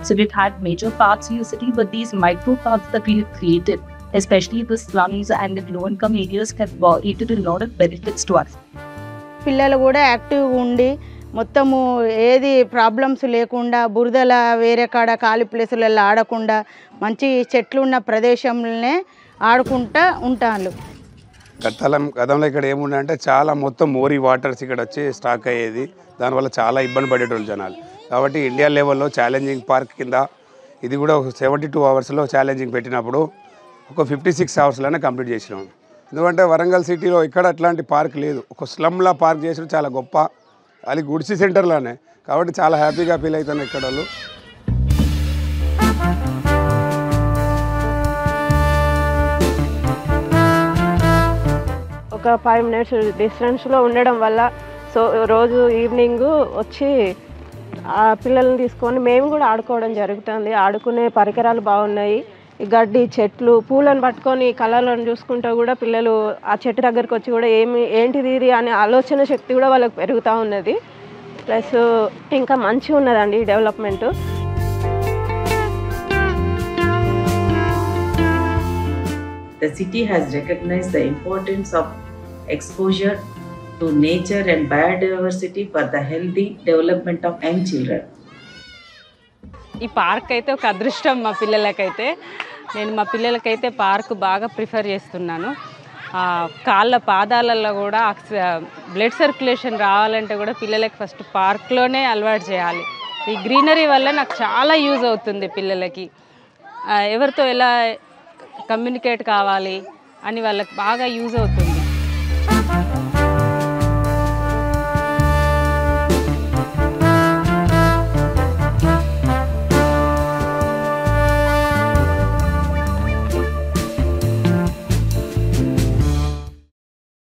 So we've had major parks in the city, but these micro parks that we have created, especially the slums and the low-income areas, have aided a lot of benefits to us. పిల్లలు కూడా యాక్టివ్గా ఉండి మొత్తము ఏది problems లేకుండా బురదల వేరే కాడ ఖాళీ ప్లేసులలో ఆడకుండా మంచి చెట్లు ఉన్న ప్రదేశంలోనే ఆడుకుంటూ ఉంటారు. గతంలో ఇక్కడ ఏముండే చాలా మొత్తం మోరీ వాటర్స్ ఇక్కడ వచ్చి స్టాక్ అయ్యేది. దానివల్ల చాలా ఇబ్బంది పడేటోళ్ళు జనాలు. కాబట్టి ఇండియా లెవెల్లో ఛాలెంజింగ్ పార్క్ కింద ఇది కూడా ఒక 72 అవర్స్లో ఛాలెంజింగ్ పెట్టినప్పుడు ఒక 56 అవర్స్లోనే కంప్లీట్ చేసినాం. ఎందుకంటే వరంగల్ సిటీలో ఇక్కడ అట్లాంటి పార్క్ లేదు. ఒక స్లమ్లా పార్క్ చేసిన చాలా గొప్ప, అది గుడిసి సెంటర్లోనే. కాబట్టి చాలా హ్యాపీగా ఫీల్ అవుతాను ఇక్కడ వాళ్ళు. ఒక 5 minutes డిస్టెన్స్లో ఉండడం వల్ల సో రోజు ఈవినింగ్ వచ్చి ఆ పిల్లల్ని తీసుకొని మేము కూడా ఆడుకోవడం జరుగుతుంది. ఆడుకునే పరికరాలు బాగున్నాయి. ఈ గడ్డి, చెట్లు, పూలను పట్టుకొని కళలను చూసుకుంటూ కూడా పిల్లలు ఆ చెట్టు దగ్గరికి వచ్చి కూడా ఏంటిది ఇది అనే ఆలోచన శక్తి కూడా వాళ్ళకి పెరుగుతూ ఉన్నది. ప్లస్ ఇంకా మంచిగా ఉన్నదండి ఈ development. The city has recognized the importance of exposure to nature and biodiversity for the healthy development of young children. ఈ పార్క్ అయితే ఒక అదృష్టం మా పిల్లలకైతే. నేను మా పిల్లలకైతే పార్క్ బాగా ప్రిఫర్ చేస్తున్నాను. కాళ్ళ పాదాలలో కూడా బ్లడ్ సర్క్యులేషన్ రావాలంటే కూడా పిల్లలకి ఫస్ట్ పార్క్లోనే అలవాటు చేయాలి. ఈ గ్రీనరీ వల్ల నాకు చాలా యూజ్ అవుతుంది. పిల్లలకి ఎవరితో ఎలా కమ్యూనికేట్ కావాలి అని వాళ్ళకి బాగా యూజ్ అవుతుంది.